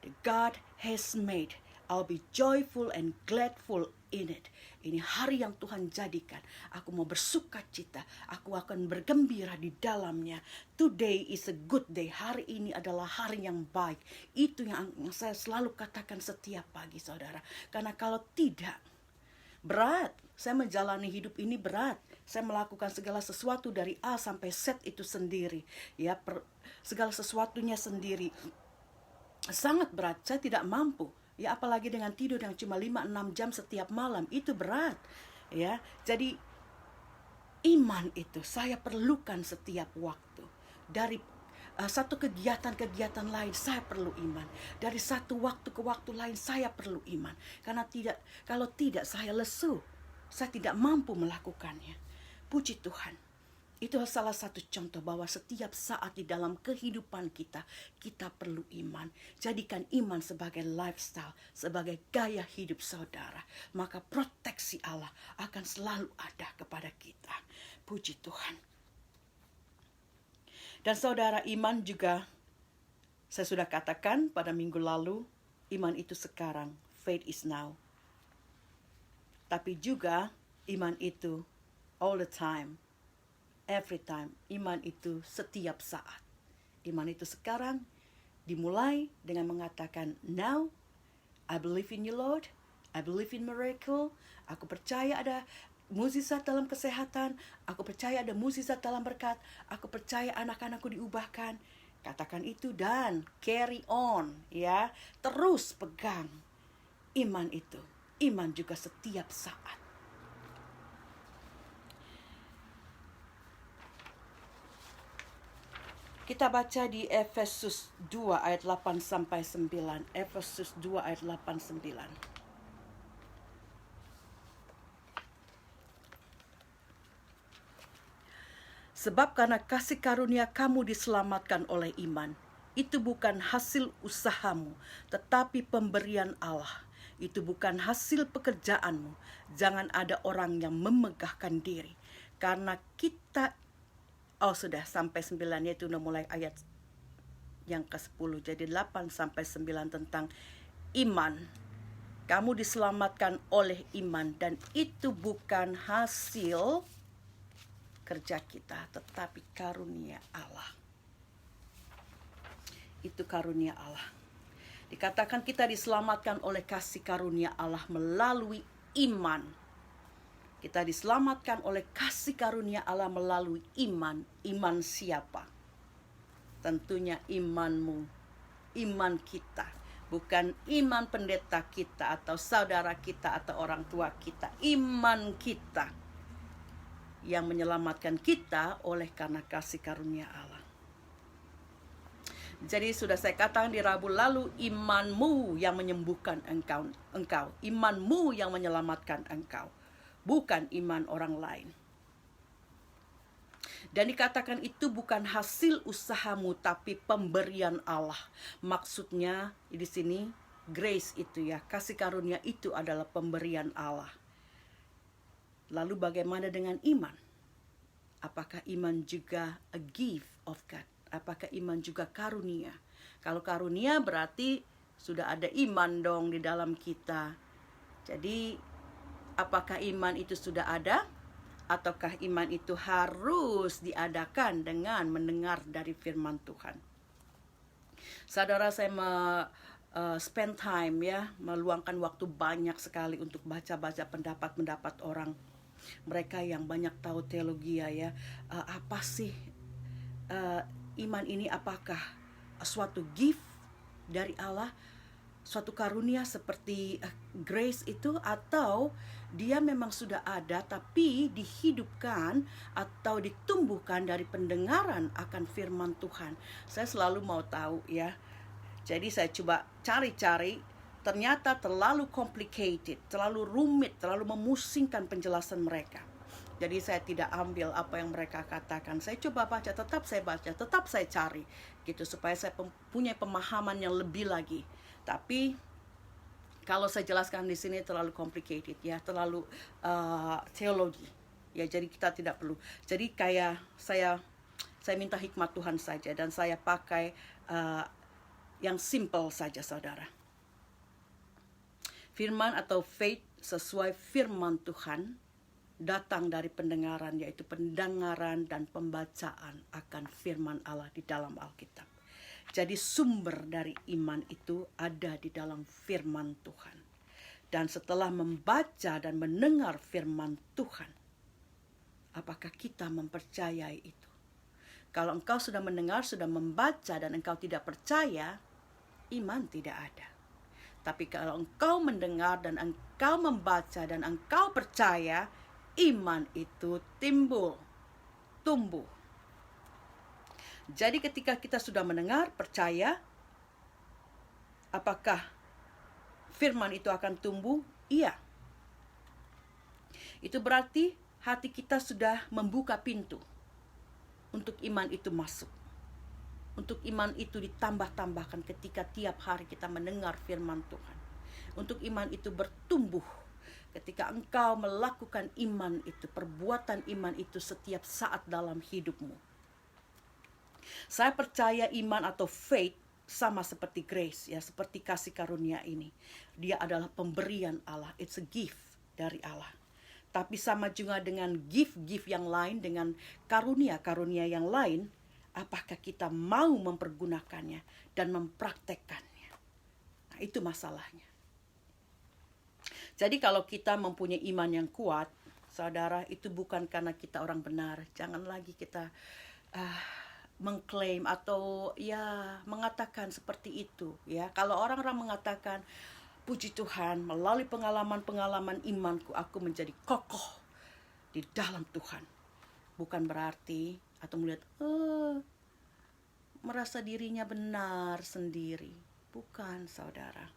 that God has made. I'll be joyful and gladful in it. Ini hari yang Tuhan jadikan. Aku mau bersuka cita. Aku akan bergembira di dalamnya. Today is a good day. Hari ini adalah hari yang baik. Itu yang saya selalu katakan setiap pagi saudara. Karena kalau tidak, berat. Saya menjalani hidup ini berat. Saya melakukan segala sesuatu dari A sampai Z itu sendiri. Ya, segala sesuatunya sendiri. Sangat berat. Saya tidak mampu. Ya, apalagi dengan tidur yang cuma 5-6 jam setiap malam, itu berat. Ya, jadi iman itu saya perlukan setiap waktu. Dari satu kegiatan-kegiatan lain saya perlu iman. Dari satu waktu ke waktu lain saya perlu iman. Karena kalau tidak saya lesu. Saya tidak mampu melakukannya. Puji Tuhan. Itu salah satu contoh bahwa setiap saat di dalam kehidupan kita, kita perlu iman. Jadikan iman sebagai lifestyle, sebagai gaya hidup saudara. Maka proteksi Allah akan selalu ada kepada kita. Puji Tuhan. Dan saudara, iman juga, saya sudah katakan pada minggu lalu, iman itu sekarang, faith is now. Tapi juga iman itu all the time. Every time, iman itu setiap saat. Iman itu sekarang dimulai dengan mengatakan, now I believe in you Lord, I believe in miracle. Aku percaya ada mukjizat dalam kesehatan, aku percaya ada mukjizat dalam berkat, aku percaya anak-anakku diubahkan. Katakan itu dan carry on, ya. Terus pegang iman itu. Iman juga setiap saat. Kita baca di Efesus 2 ayat 8 sampai 9. Efesus 2 ayat 8 9. Sebab karena kasih karunia kamu diselamatkan oleh iman. Itu bukan hasil usahamu, tetapi pemberian Allah. Itu bukan hasil pekerjaanmu. Jangan ada orang yang memegahkan diri. Karena kita sudah sampai 9, yaitu udah mulai ayat yang ke-10. Jadi 8 sampai 9 tentang iman. Kamu diselamatkan oleh iman dan itu bukan hasil kerja kita, tetapi karunia Allah. Itu karunia Allah. Dikatakan kita diselamatkan oleh kasih karunia Allah melalui iman. Kita diselamatkan oleh kasih karunia Allah melalui iman. Iman siapa? Tentunya imanmu, iman kita. Bukan iman pendeta kita atau saudara kita atau orang tua kita. Iman kita yang menyelamatkan kita oleh karena kasih karunia Allah. Jadi sudah saya katakan di Rabu lalu, imanmu yang menyembuhkan engkau. Imanmu yang menyelamatkan engkau. Bukan iman orang lain. Dan dikatakan itu bukan hasil usahamu, tapi pemberian Allah. Maksudnya di sini grace itu ya, kasih karunia itu adalah pemberian Allah. Lalu bagaimana dengan iman? Apakah iman juga a gift of God? Apakah iman juga karunia? Kalau karunia berarti sudah ada iman dong di dalam kita. Jadi apakah iman itu sudah ada? Ataukah iman itu harus diadakan dengan mendengar dari firman Tuhan? Saudara, saya spend time ya, meluangkan waktu banyak sekali untuk baca-baca pendapat-pendapat orang. Mereka yang banyak tahu teologi ya. Apa sih iman ini? Apakah suatu gift dari Allah suatu karunia seperti grace itu, atau dia memang sudah ada tapi dihidupkan atau ditumbuhkan dari pendengaran akan firman Tuhan. Saya selalu mau tahu ya. Jadi saya coba cari-cari, ternyata terlalu complicated, terlalu rumit, terlalu memusingkan penjelasan mereka. Jadi saya tidak ambil apa yang mereka katakan. Saya coba baca, tetap saya baca, tetap saya cari gitu supaya saya punya pemahaman yang lebih lagi. Tapi kalau saya jelaskan di sini terlalu complicated ya, terlalu teologi. Ya, jadi kita tidak perlu. Jadi kayak saya minta hikmat Tuhan saja, dan saya pakai yang simple saja, saudara. Firman atau faith sesuai firman Tuhan datang dari pendengaran, yaitu pendengaran dan pembacaan akan firman Allah di dalam Alkitab. Jadi sumber dari iman itu ada di dalam firman Tuhan. Dan setelah membaca dan mendengar firman Tuhan, apakah kita mempercayai itu? Kalau engkau sudah mendengar, sudah membaca, dan engkau tidak percaya, iman tidak ada. Tapi kalau engkau mendengar dan engkau membaca dan engkau percaya, iman itu tumbuh. Jadi ketika kita sudah mendengar, percaya, apakah firman itu akan tumbuh? Iya. Itu berarti hati kita sudah membuka pintu untuk iman itu masuk. Untuk iman itu ditambah-tambahkan ketika tiap hari kita mendengar firman Tuhan. Untuk iman itu bertumbuh ketika engkau melakukan iman itu, perbuatan iman itu setiap saat dalam hidupmu. Saya percaya iman atau faith sama seperti grace, ya, seperti kasih karunia ini. Dia adalah pemberian Allah, it's a gift dari Allah. Tapi sama juga dengan gift-gift yang lain, dengan karunia-karunia yang lain, apakah kita mau mempergunakannya dan mempraktekkannya? Nah, itu masalahnya. Jadi kalau kita mempunyai iman yang kuat, saudara, itu bukan karena kita orang benar. Jangan lagi kita mengklaim atau ya mengatakan seperti itu. Ya, kalau orang-orang mengatakan, puji Tuhan, melalui pengalaman-pengalaman imanku, aku menjadi kokoh di dalam Tuhan. Bukan berarti atau melihat merasa dirinya benar sendiri. Bukan, saudara.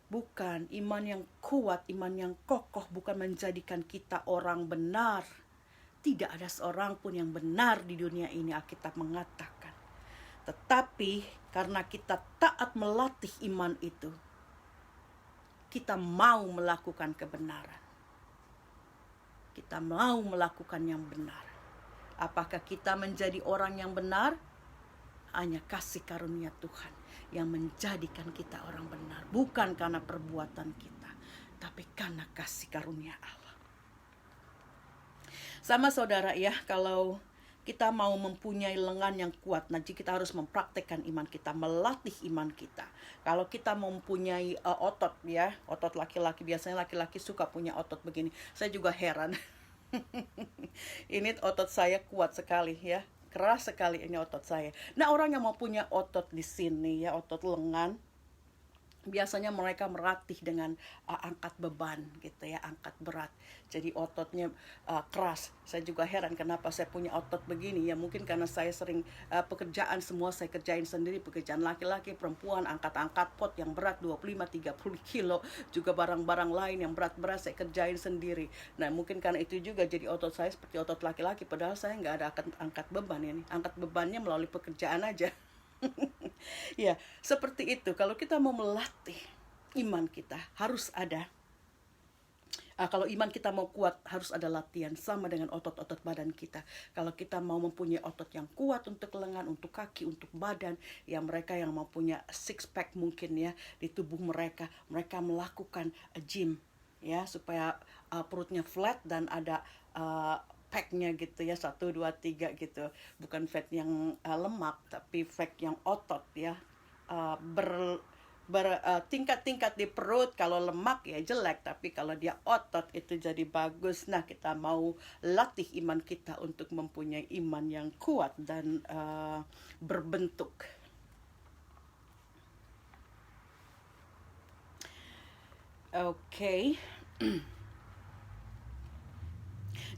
Bukan, iman yang kuat, iman yang kokoh bukan menjadikan kita orang benar. Tidak ada seorang pun yang benar di dunia ini, Alkitab mengatakan. Tetapi karena kita taat melatih iman itu, kita mau melakukan kebenaran. Kita mau melakukan yang benar. Apakah kita menjadi orang yang benar? Hanya kasih karunia Tuhan yang menjadikan kita orang benar. Bukan karena perbuatan kita, tapi karena kasih karunia Allah. Sama saudara ya, kalau kita mau mempunyai lengan yang kuat, nanti kita harus mempraktekkan iman kita, melatih iman kita. Kalau kita mempunyai otot ya, otot laki-laki, biasanya laki-laki suka punya otot begini. Saya juga heran. Ini otot saya kuat sekali ya. Keras sekali ini otot saya. Nah, orang yang mau punya otot di sini ya, otot lengan, biasanya mereka melatih dengan angkat beban gitu ya, angkat berat. Jadi ototnya keras. Saya juga heran kenapa saya punya otot begini. Ya mungkin karena saya sering pekerjaan semua saya kerjain sendiri. Pekerjaan laki-laki, perempuan, angkat-angkat pot yang berat 25-30 kilo. Juga barang-barang lain yang berat-berat saya kerjain sendiri. Nah mungkin karena itu juga jadi otot saya seperti otot laki-laki. Padahal saya nggak ada angkat beban ini. Angkat bebannya melalui pekerjaan aja. Ya, seperti itu. Kalau kita mau melatih iman kita, harus ada. Kalau iman kita mau kuat, harus ada latihan. Sama dengan otot-otot badan kita. Kalau kita mau mempunyai otot yang kuat untuk lengan, untuk kaki, untuk badan, ya mereka yang mau punya six pack mungkin ya di tubuh mereka, mereka melakukan gym ya supaya perutnya flat dan ada fat-nya gitu ya, 1, 2, 3 gitu. Bukan fat yang lemak, tapi fat yang otot ya. Tingkat-tingkat di perut. Kalau lemak ya jelek, tapi kalau dia otot itu jadi bagus. Nah, kita mau latih iman kita untuk mempunyai iman yang kuat dan berbentuk. Oke.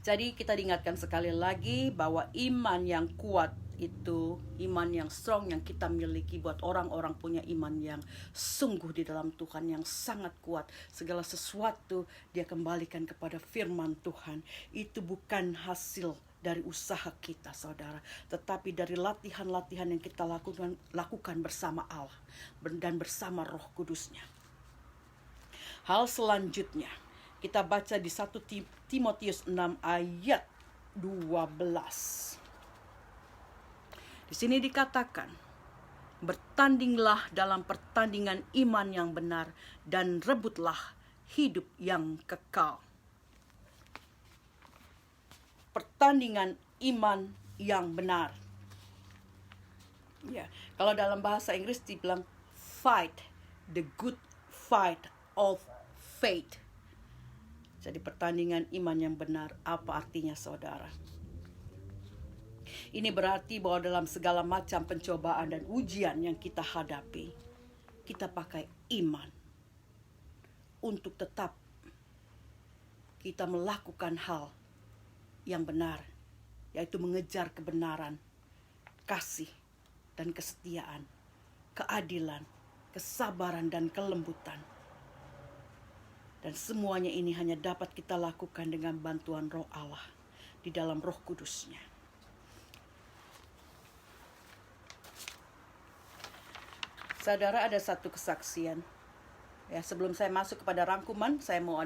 Jadi kita diingatkan sekali lagi bahwa iman yang kuat itu, iman yang strong yang kita miliki buat orang-orang punya iman yang sungguh di dalam Tuhan, yang sangat kuat. Segala sesuatu dia kembalikan kepada firman Tuhan. Itu bukan hasil dari usaha kita, saudara, tetapi dari latihan-latihan yang kita lakukan bersama Allah dan bersama Roh Kudusnya. Hal selanjutnya, kita baca di 1 Timotius 6 ayat 12. Di sini dikatakan, bertandinglah dalam pertandingan iman yang benar dan rebutlah hidup yang kekal. Pertandingan iman yang benar. Ya, kalau dalam bahasa Inggris dibilang fight the good fight of faith. Jadi pertandingan iman yang benar, apa artinya, saudara? Ini berarti bahwa dalam segala macam pencobaan dan ujian yang kita hadapi, kita pakai iman untuk tetap kita melakukan hal yang benar, yaitu mengejar kebenaran, kasih, dan kesetiaan, keadilan, kesabaran, dan kelembutan. Dan semuanya ini hanya dapat kita lakukan dengan bantuan Roh Allah di dalam Roh Kudusnya. Saudara, ada satu kesaksian. Ya, sebelum saya masuk kepada rangkuman, saya mau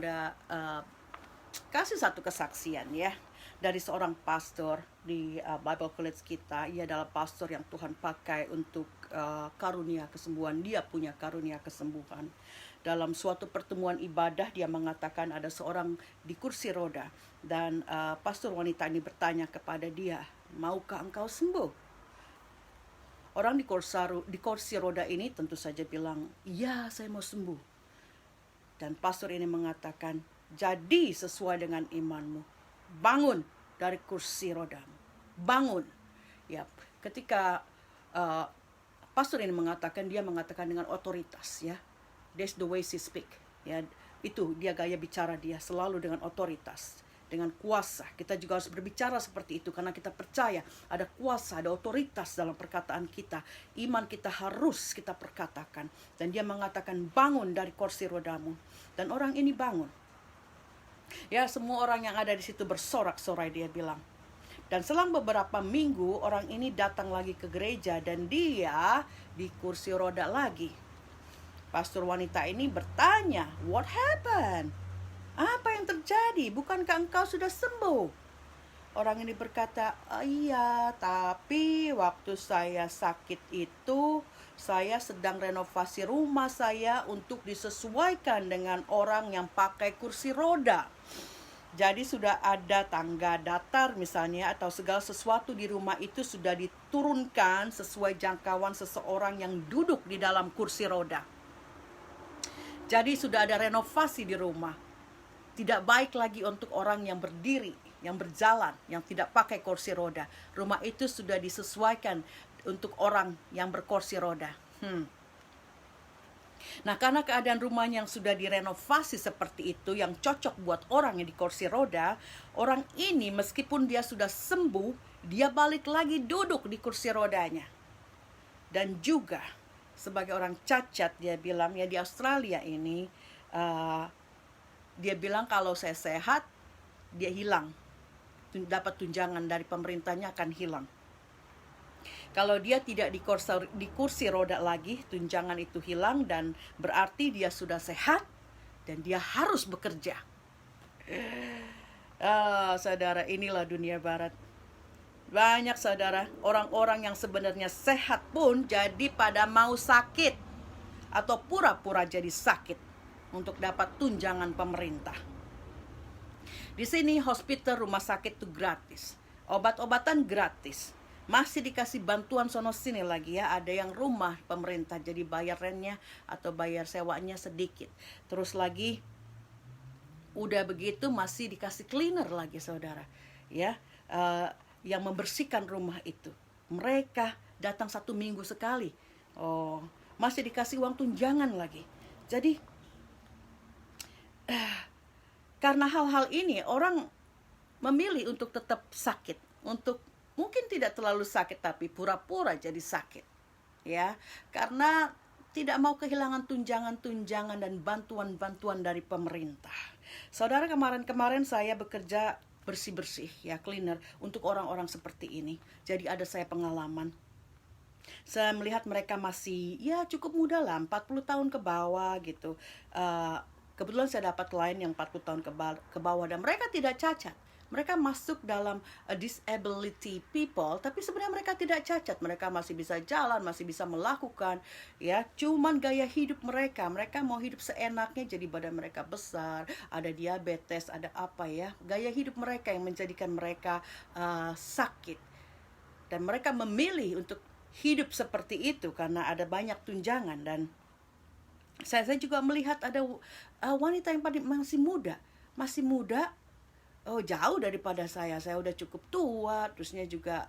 kasih satu kesaksian ya dari seorang pastor di Bible College kita. Ia adalah pastor yang Tuhan pakai untuk karunia kesembuhan. Dia punya karunia kesembuhan. Dalam suatu pertemuan ibadah, dia mengatakan ada seorang di kursi roda, dan pastor wanita ini bertanya kepada dia, maukah engkau sembuh? Orang di kursi roda ini tentu saja bilang, iya, saya mau sembuh. Dan pastor ini mengatakan, jadi sesuai dengan imanmu, bangun dari kursi rodamu, bangun. Ya, ketika pastor ini mengatakan, dia mengatakan dengan otoritas, ya. That's the way she speak. Ya, itu dia gaya bicara dia, selalu dengan otoritas, dengan kuasa. Kita juga harus berbicara seperti itu karena kita percaya ada kuasa, ada otoritas dalam perkataan kita. Iman kita harus kita perkatakan. Dan dia mengatakan, bangun dari kursi rodamu. Dan orang ini bangun. Ya, semua orang yang ada di situ bersorak-sorai, dia bilang. Dan selang beberapa minggu, orang ini datang lagi ke gereja dan dia di kursi roda lagi. Pastor wanita ini bertanya, what happened? Apa yang terjadi? Bukankah engkau sudah sembuh? Orang ini berkata, iya, tapi waktu saya sakit itu, saya sedang renovasi rumah saya untuk disesuaikan dengan orang yang pakai kursi roda. Jadi sudah ada tangga datar misalnya, atau segala sesuatu di rumah itu sudah diturunkan sesuai jangkauan seseorang yang duduk di dalam kursi roda. Jadi sudah ada renovasi di rumah. Tidak baik lagi untuk orang yang berdiri, yang berjalan, yang tidak pakai kursi roda. Rumah itu sudah disesuaikan untuk orang yang berkursi roda. Nah, karena keadaan rumahnya yang sudah direnovasi seperti itu, yang cocok buat orang yang di kursi roda, orang ini meskipun dia sudah sembuh, dia balik lagi duduk di kursi rodanya. Dan juga sebagai orang cacat, dia bilang, ya di Australia ini, dia bilang kalau saya sehat, dia hilang. Dapat tunjangan dari pemerintahnya akan hilang. Kalau dia tidak di kursi roda lagi, tunjangan itu hilang dan berarti dia sudah sehat dan dia harus bekerja. Saudara, inilah dunia barat. Banyak saudara, orang-orang yang sebenarnya sehat pun jadi pada mau sakit atau pura-pura jadi sakit untuk dapat tunjangan pemerintah. Di sini hospital, rumah sakit itu gratis, obat-obatan gratis, masih dikasih bantuan sono sini lagi ya. Ada yang rumah pemerintah jadi bayar rentnya atau bayar sewanya sedikit. Terus lagi udah begitu masih dikasih cleaner lagi saudara, ya, yang membersihkan rumah itu. Mereka datang 1 minggu sekali. Masih dikasih uang tunjangan lagi. Jadi Karena hal-hal ini orang memilih untuk tetap sakit, untuk mungkin tidak terlalu sakit tapi pura-pura jadi sakit, ya, karena tidak mau kehilangan tunjangan-tunjangan dan bantuan-bantuan dari pemerintah. Saudara, kemarin-kemarin saya bekerja bersih-bersih, ya, cleaner untuk orang-orang seperti ini. Jadi ada saya pengalaman. Saya melihat mereka masih ya cukup muda lah, 40 tahun ke bawah gitu. Kebetulan saya dapat klien yang 40 tahun ke bawah dan mereka tidak cacat. Mereka masuk dalam disability people, tapi sebenarnya mereka tidak cacat. Mereka masih bisa jalan, masih bisa melakukan, ya. Cuman gaya hidup mereka mau hidup seenaknya, jadi badan mereka besar, ada diabetes, ada apa ya. Gaya hidup mereka yang menjadikan mereka sakit. Dan mereka memilih untuk hidup seperti itu karena ada banyak tunjangan. Dan saya juga melihat ada wanita yang masih muda, jauh daripada saya udah cukup tua, terusnya juga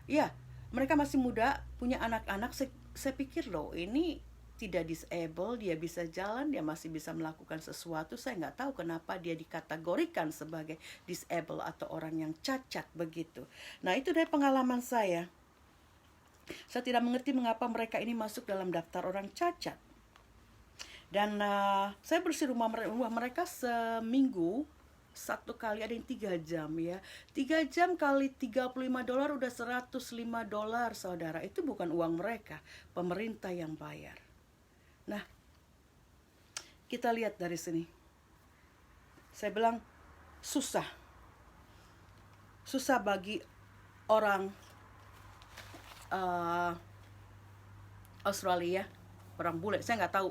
ya, mereka masih muda, punya anak-anak. Saya pikir loh, ini tidak disable, dia bisa jalan, dia masih bisa melakukan sesuatu. Saya nggak tahu kenapa dia dikategorikan sebagai disable atau orang yang cacat begitu. Nah, itu dari pengalaman saya. Saya tidak mengerti mengapa mereka ini masuk dalam daftar orang cacat. Dan saya bersih rumah mereka seminggu satu kali, ada yang 3 jam ya. 3 jam kali $35 udah $105, saudara. Itu bukan uang mereka, pemerintah yang bayar. Nah, kita lihat dari sini. Saya bilang susah bagi orang Australia, orang bule. Saya nggak tahu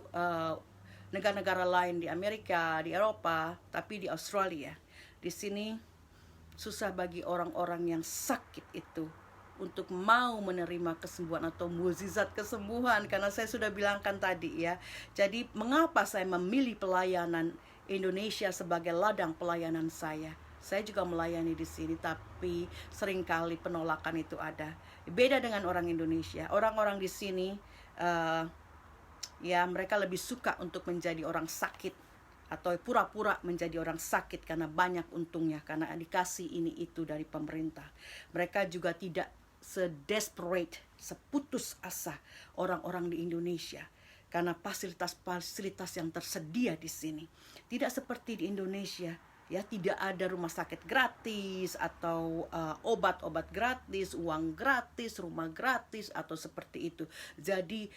negara-negara lain di Amerika, di Eropa, tapi di Australia, di sini susah bagi orang-orang yang sakit itu untuk mau menerima kesembuhan atau mukjizat kesembuhan. Karena saya sudah bilangkan tadi ya. Jadi mengapa saya memilih pelayanan Indonesia sebagai ladang pelayanan saya? Saya juga melayani di sini, tapi seringkali penolakan itu ada. Beda dengan orang Indonesia. Orang-orang di sini ya, mereka lebih suka untuk menjadi orang sakit atau pura-pura menjadi orang sakit karena banyak untungnya, karena dikasih ini itu dari pemerintah. Mereka juga tidak sedesperate, seputus asa orang-orang di Indonesia karena fasilitas-fasilitas yang tersedia di sini. Tidak seperti di Indonesia, ya, tidak ada rumah sakit gratis atau obat-obat gratis, uang gratis, rumah gratis atau seperti itu. Jadi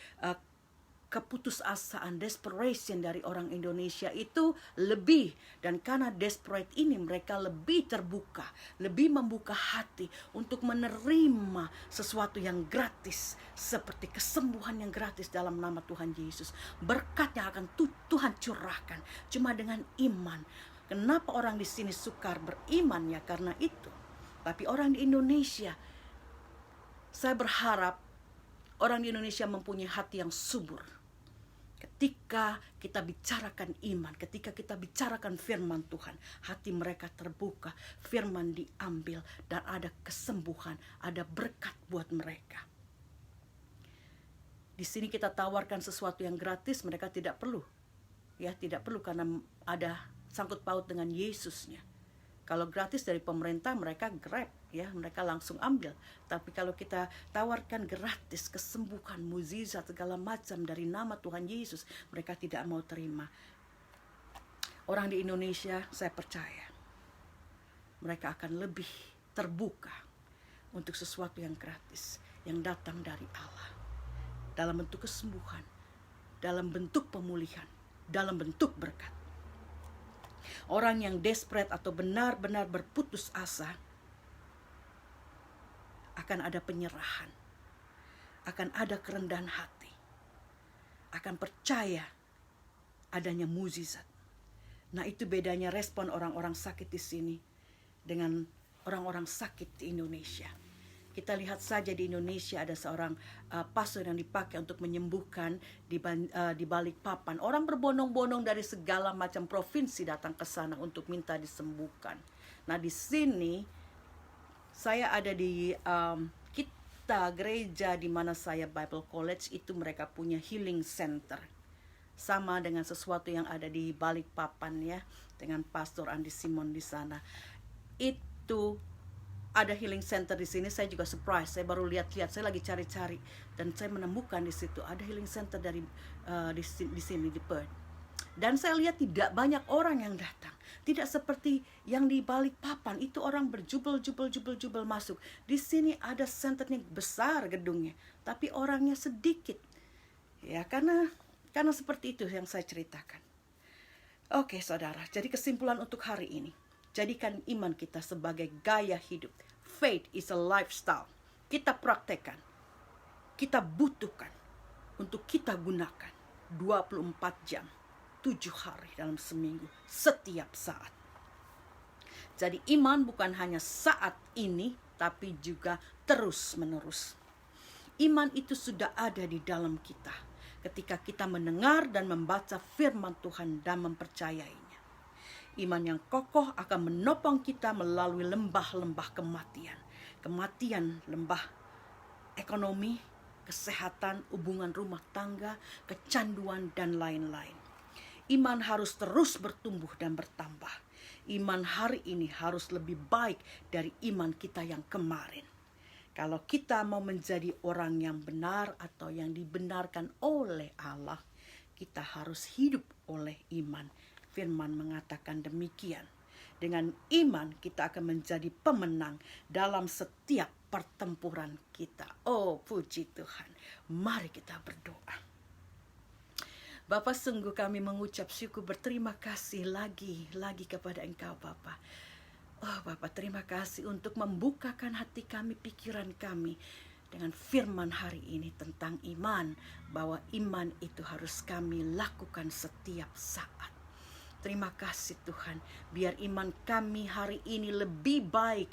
keputusasaan, desperation dari orang Indonesia itu lebih, dan karena desperate ini mereka lebih terbuka, lebih membuka hati untuk menerima sesuatu yang gratis, seperti kesembuhan yang gratis dalam nama Tuhan Yesus. Berkat yang akan Tuhan curahkan cuma dengan iman. Kenapa orang di sini sukar beriman ya karena itu. Tapi orang di Indonesia, saya berharap orang di Indonesia mempunyai hati yang subur. Ketika kita bicarakan iman, ketika kita bicarakan firman Tuhan, hati mereka terbuka, firman diambil, dan ada kesembuhan, ada berkat buat mereka. Di sini kita tawarkan sesuatu yang gratis, mereka tidak perlu. Ya, tidak perlu karena ada sangkut paut dengan Yesusnya. Kalau gratis dari pemerintah, mereka grab, ya, mereka langsung ambil. Tapi kalau kita tawarkan gratis kesembuhan, mukjizat segala macam dari nama Tuhan Yesus, mereka tidak mau terima. Orang di Indonesia, saya percaya mereka akan lebih terbuka untuk sesuatu yang gratis, yang datang dari Allah, dalam bentuk kesembuhan, dalam bentuk pemulihan, dalam bentuk berkat. Orang yang desperate atau benar-benar berputus asa, akan ada penyerahan, akan ada kerendahan hati, akan percaya adanya mukjizat. Nah, itu bedanya respon orang-orang sakit di sini dengan orang-orang sakit di Indonesia. Kita lihat saja di Indonesia ada seorang pastor yang dipakai untuk menyembuhkan di Balikpapan. Orang berbondong-bondong dari segala macam provinsi datang ke sana untuk minta disembuhkan. Nah, di sini saya ada di kita gereja di mana saya Bible College, itu mereka punya healing center. sama dengan sesuatu yang ada di Balikpapan ya, dengan Pastor Andi Simon di sana. Itu ada healing center di sini. Saya juga surprise. Saya baru lihat-lihat. Saya lagi cari-cari dan saya menemukan di situ ada healing center dari di sini di Perth. Dan saya lihat tidak banyak orang yang datang. Tidak seperti yang di Balikpapan. Itu orang berjubel masuk. Di sini ada centernya besar gedungnya, tapi orangnya sedikit. Ya, karena seperti itu yang saya ceritakan. Oke, saudara. Jadi kesimpulan untuk hari ini. Jadikan iman kita sebagai gaya hidup. Faith is a lifestyle. Kita praktekkan. Kita butuhkan. Untuk kita gunakan 24 jam. 7 hari dalam seminggu. Setiap saat. Jadi iman bukan hanya saat ini. Tapi juga terus menerus. Iman itu sudah ada di dalam kita. Ketika kita mendengar dan membaca firman Tuhan dan mempercayainya. Iman yang kokoh akan menopang kita melalui lembah-lembah kematian. Kematian lembah ekonomi, kesehatan, hubungan rumah tangga, kecanduan, dan lain-lain. Iman harus terus bertumbuh dan bertambah. Iman hari ini harus lebih baik dari iman kita yang kemarin. Kalau kita mau menjadi orang yang benar atau yang dibenarkan oleh Allah, kita harus hidup oleh iman. Firman mengatakan demikian. Dengan iman kita akan menjadi pemenang dalam setiap pertempuran kita. Oh, puji Tuhan. Mari kita berdoa. Bapa, sungguh kami mengucap syukur, berterima kasih lagi kepada Engkau Bapa. Oh Bapa, terima kasih untuk membukakan hati kami, pikiran kami dengan firman hari ini tentang iman. Bahwa iman itu harus kami lakukan setiap saat. Terima kasih Tuhan, biar iman kami hari ini lebih baik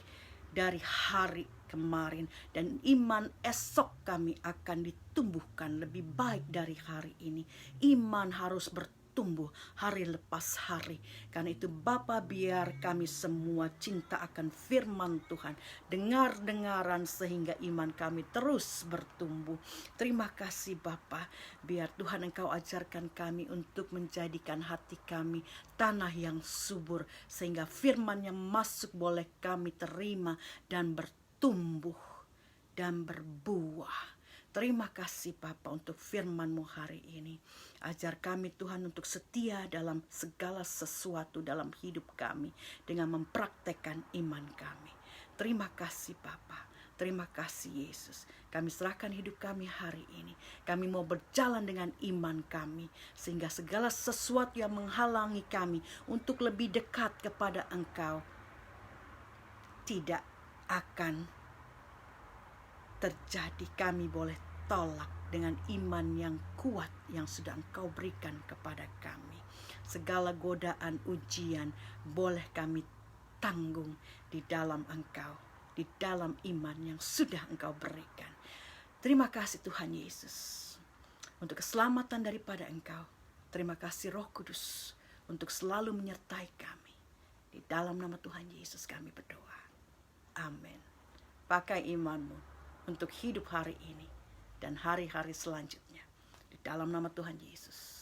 dari hari kemarin. Dan iman esok kami akan ditumbuhkan lebih baik dari hari ini. Iman harus bertumbuh hari lepas hari. Karena itu Bapa, biar kami semua cinta akan firman Tuhan. Dengar-dengaran sehingga iman kami terus bertumbuh. Terima kasih Bapa, biar Tuhan Engkau ajarkan kami untuk menjadikan hati kami tanah yang subur. Sehingga firman yang masuk boleh kami terima dan bertumbuh dan berbuah. Terima kasih Bapa untuk firman-Mu hari ini. Ajar kami Tuhan untuk setia dalam segala sesuatu dalam hidup kami. Dengan mempraktekkan iman kami. Terima kasih Bapa. Terima kasih Yesus. Kami serahkan hidup kami hari ini. Kami mau berjalan dengan iman kami. Sehingga segala sesuatu yang menghalangi kami untuk lebih dekat kepada Engkau tidak akan terjadi. Kami boleh tolak dengan iman yang kuat yang sudah Engkau berikan kepada kami. Segala godaan, ujian boleh kami tanggung di dalam Engkau, di dalam iman yang sudah Engkau berikan. Terima kasih Tuhan Yesus untuk keselamatan daripada Engkau. Terima kasih Roh Kudus untuk selalu menyertai kami. Di dalam nama Tuhan Yesus kami berdoa. Amin. Pakai imanmu untuk hidup hari ini dan hari-hari selanjutnya. Di dalam nama Tuhan Yesus.